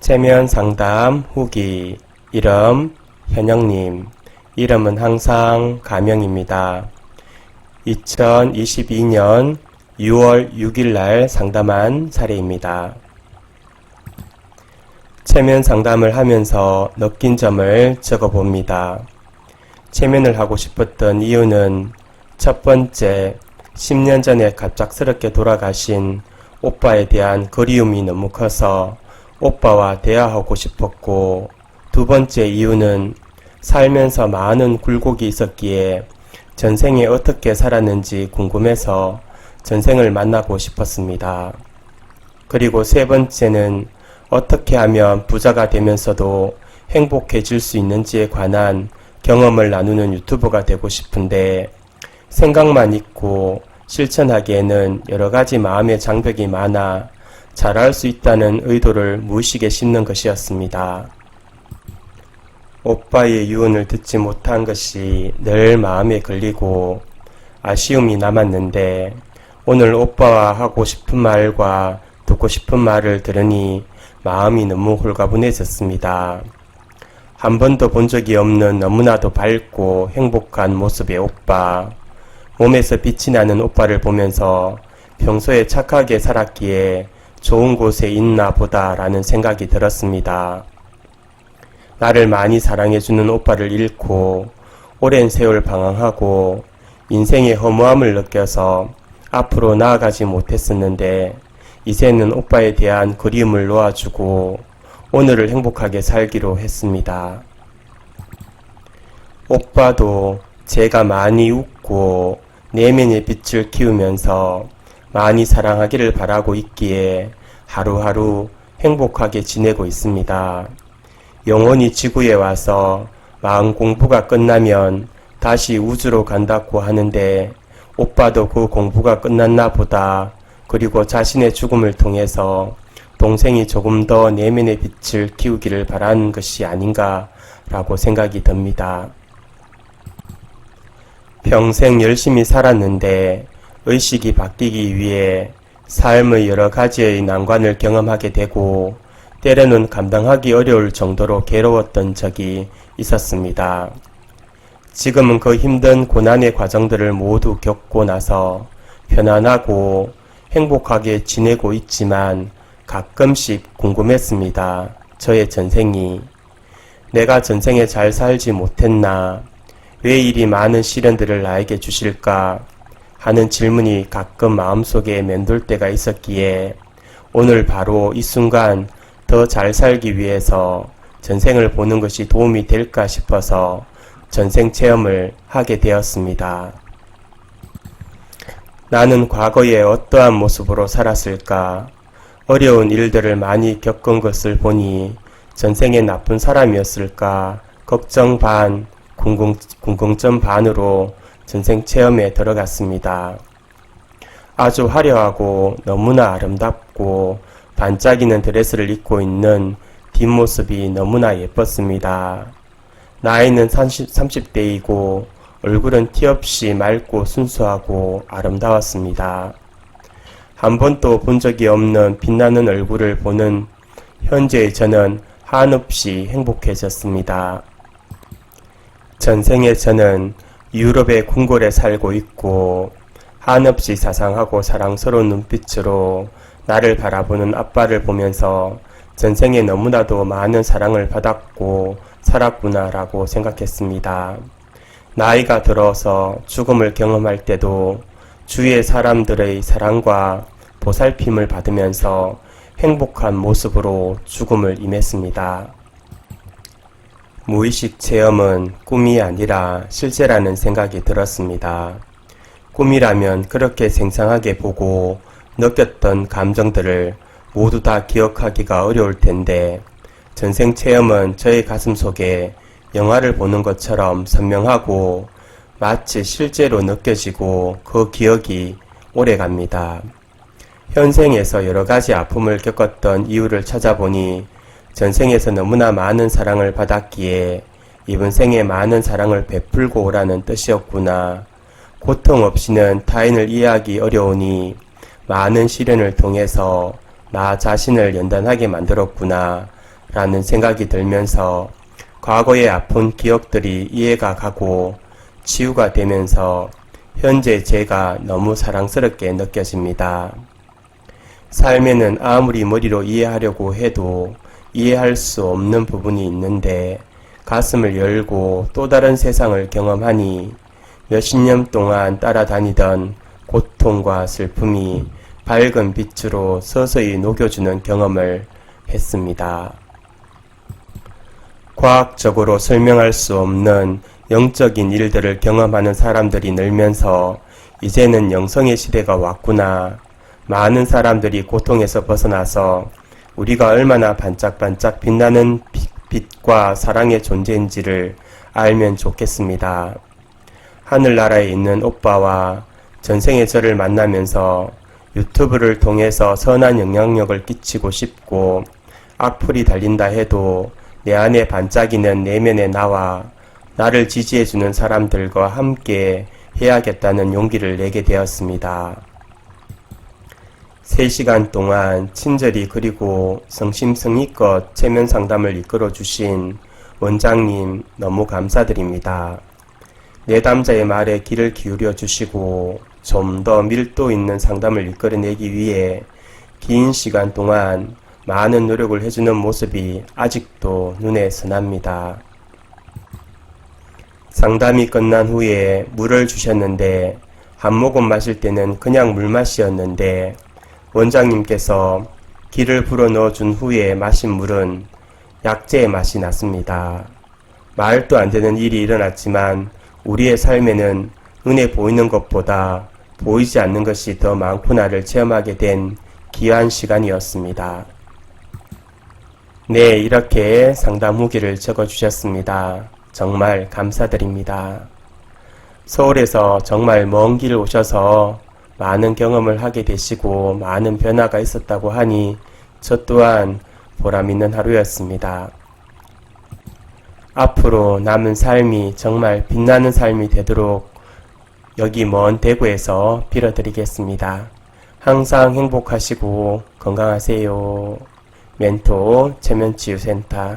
체면 상담 후기. 이름 현영님. 이름은 항상 가명입니다. 2022년 6월 6일 날 상담한 사례입니다. 체면 상담을 하면서 느낀 점을 적어봅니다. 체면을 하고 싶었던 이유는 첫 번째, 10년 전에 갑작스럽게 돌아가신 오빠에 대한 그리움이 너무 커서 오빠와 대화하고 싶었고, 두 번째 이유는 살면서 많은 굴곡이 있었기에 전생에 어떻게 살았는지 궁금해서 전생을 만나고 싶었습니다. 그리고 세 번째는 어떻게 하면 부자가 되면서도 행복해질 수 있는지에 관한 경험을 나누는 유튜버가 되고 싶은데, 생각만 있고 실천하기에는 여러가지 마음의 장벽이 많아 잘할 수 있다는 의도를 무의식에 심는 것이었습니다. 오빠의 유언을 듣지 못한 것이 늘 마음에 걸리고 아쉬움이 남았는데, 오늘 오빠와 하고 싶은 말과 듣고 싶은 말을 들으니 마음이 너무 홀가분해졌습니다. 한 번도 본 적이 없는 너무나도 밝고 행복한 모습의 오빠, 몸에서 빛이 나는 오빠를 보면서 평소에 착하게 살았기에 좋은 곳에 있나 보다 라는 생각이 들었습니다. 나를 많이 사랑해주는 오빠를 잃고 오랜 세월 방황하고 인생의 허무함을 느껴서 앞으로 나아가지 못했었는데, 이제는 오빠에 대한 그리움을 놓아주고 오늘을 행복하게 살기로 했습니다. 오빠도 제가 많이 웃고 내면의 빛을 키우면서 많이 사랑하기를 바라고 있기에 하루하루 행복하게 지내고 있습니다. 영원히 지구에 와서 마음 공부가 끝나면 다시 우주로 간다고 하는데, 오빠도 그 공부가 끝났나 보다. 그리고 자신의 죽음을 통해서 동생이 조금 더 내면의 빛을 키우기를 바라는 것이 아닌가라고 생각이 듭니다. 평생 열심히 살았는데 의식이 바뀌기 위해 삶의 여러 가지의 난관을 경험하게 되고, 때로는 감당하기 어려울 정도로 괴로웠던 적이 있었습니다. 지금은 그 힘든 고난의 과정들을 모두 겪고 나서 편안하고 행복하게 지내고 있지만, 가끔씩 궁금했습니다. 저의 전생이 내가 전생에 잘 살지 못했나, 왜 이리 많은 시련들을 나에게 주실까 하는 질문이 가끔 마음속에 맴돌 때가 있었기에, 오늘 바로 이 순간 더 잘 살기 위해서 전생을 보는 것이 도움이 될까 싶어서 전생 체험을 하게 되었습니다. 나는 과거에 어떠한 모습으로 살았을까? 어려운 일들을 많이 겪은 것을 보니 전생에 나쁜 사람이었을까? 걱정 반, 궁금점 반으로 전생 체험에 들어갔습니다. 아주 화려하고 너무나 아름답고 반짝이는 드레스를 입고 있는 뒷모습이 너무나 예뻤습니다. 나이는 30대이고 얼굴은 티 없이 맑고 순수하고 아름다웠습니다. 한 번도 본 적이 없는 빛나는 얼굴을 보는 현재의 저는 한없이 행복해졌습니다. 전생에 저는 유럽의 궁궐에 살고 있고, 한없이 자상하고 사랑스러운 눈빛으로 나를 바라보는 아빠를 보면서 전생에 너무나도 많은 사랑을 받았고 살았구나라고 생각했습니다. 나이가 들어서 죽음을 경험할 때도 주위의 사람들의 사랑과 보살핌을 받으면서 행복한 모습으로 죽음을 임했습니다. 무의식 체험은 꿈이 아니라 실제라는 생각이 들었습니다. 꿈이라면 그렇게 생생하게 보고 느꼈던 감정들을 모두 다 기억하기가 어려울 텐데, 전생 체험은 저의 가슴 속에 영화를 보는 것처럼 선명하고 마치 실제로 느껴지고 그 기억이 오래갑니다. 현생에서 여러 가지 아픔을 겪었던 이유를 찾아보니 전생에서 너무나 많은 사랑을 받았기에 이번 생에 많은 사랑을 베풀고 오라는 뜻이었구나. 고통 없이는 타인을 이해하기 어려우니 많은 시련을 통해서 나 자신을 연단하게 만들었구나 라는 생각이 들면서 과거의 아픈 기억들이 이해가 가고 치유가 되면서 현재 제가 너무 사랑스럽게 느껴집니다. 삶에는 아무리 머리로 이해하려고 해도 이해할 수 없는 부분이 있는데 가슴을 열고 또 다른 세상을 경험하니 몇십 년 동안 따라다니던 고통과 슬픔이 밝은 빛으로 서서히 녹여주는 경험을 했습니다. 과학적으로 설명할 수 없는 영적인 일들을 경험하는 사람들이 늘면서 이제는 영성의 시대가 왔구나. 많은 사람들이 고통에서 벗어나서 우리가 얼마나 반짝반짝 빛나는 빛과 사랑의 존재인지를 알면 좋겠습니다. 하늘나라에 있는 오빠와 전생의 저를 만나면서 유튜브를 통해서 선한 영향력을 끼치고 싶고 악플이 달린다 해도 내 안에 반짝이는 내면의 나와 나를 지지해주는 사람들과 함께 해야겠다는 용기를 내게 되었습니다. 3시간 동안 친절히 그리고 성심성의껏 체면 상담을 이끌어 주신 원장님 너무 감사드립니다. 내담자의 말에 귀를 기울여 주시고 좀 더 밀도 있는 상담을 이끌어내기 위해 긴 시간 동안 많은 노력을 해주는 모습이 아직도 눈에 선합니다. 상담이 끝난 후에 물을 주셨는데 한 모금 마실 때는 그냥 물맛이었는데 원장님께서 기를 불어 넣어준 후에 마신 물은 약재의 맛이 났습니다. 말도 안 되는 일이 일어났지만 우리의 삶에는 눈에 보이는 것보다 보이지 않는 것이 더 많구나를 체험하게 된 귀한 시간이었습니다. 네, 이렇게 상담 후기를 적어주셨습니다. 정말 감사드립니다. 서울에서 정말 먼 길 오셔서 많은 경험을 하게 되시고 많은 변화가 있었다고 하니 저 또한 보람있는 하루였습니다. 앞으로 남은 삶이 정말 빛나는 삶이 되도록 여기 먼 대구에서 빌어드리겠습니다. 항상 행복하시고 건강하세요. 멘토 체면치유센터